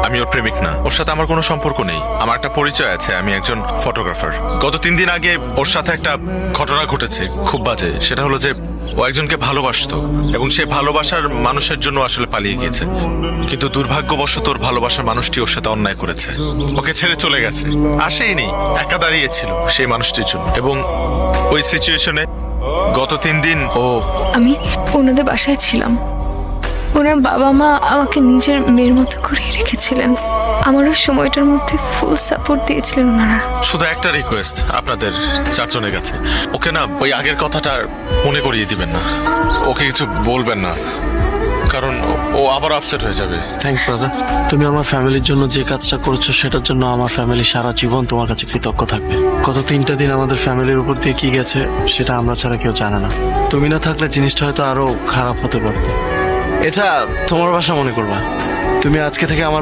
আমি ওর প্রেমিক না, ওর সাথে আমার কোনো সম্পর্ক নেই। আমার একটা পরিচয় আছে, আমি একজন ফটোগ্রাফার। গত 3 দিন আগে ওর সাথে একটা ঘটনা ঘটেছে, খুব বাজে। সেটা হলো যে ও একজনকে ভালোবাসতো এবং সে ভালোবাসার মানুষের জন্য আসলে পালিয়ে গিয়েছে, কিন্তু দুর্ভাগ্যবশত ওর ভালোবাসার মানুষটি ওর সাথে অন্যায় করেছে, ওকে ছেড়ে চলে গেছে। আসেইনি, একা দাঁড়িয়েছিল সেই মানুষটির জন্য। এবং ওই সিচুয়েশনে গত 3 দিন ও আমি ওনাদের বাসায় ছিলাম। ওনার বাবা মা আমাকে নিজের মেয়ের মতো করে রেখেছিলেন। আমারও সময়টার মধ্যে ফুল সাপোর্ট দিয়েছিলেন ওনারা। শুধু একটা রিকোয়েস্ট আপনাদের 4 জনের কাছে, ওকে না ওই আগের কথাটা মনে করিয়ে দিবেন না, ওকে কিছু বলবেন না, কারণ ও আবার আপসেট হয়ে যাবে। থ্যাঙ্কস ব্রাদার, তুমি আমার ফ্যামিলির জন্য যে কাজটা করেছো সেটার জন্য আমার ফ্যামিলি সারা জীবন তোমার কাছে কৃতজ্ঞ থাকবে। গত 3টা দিন আমাদের ফ্যামিলির উপর দিয়ে কি গেছে সেটা আমরা ছাড়া কেউ জানে না। তুমি না থাকলে জিনিসটা হয়তো আরো খারাপ হতে পারত। এটা তোমার বাসা মনে করবা। তুমি আজকে থেকে আমার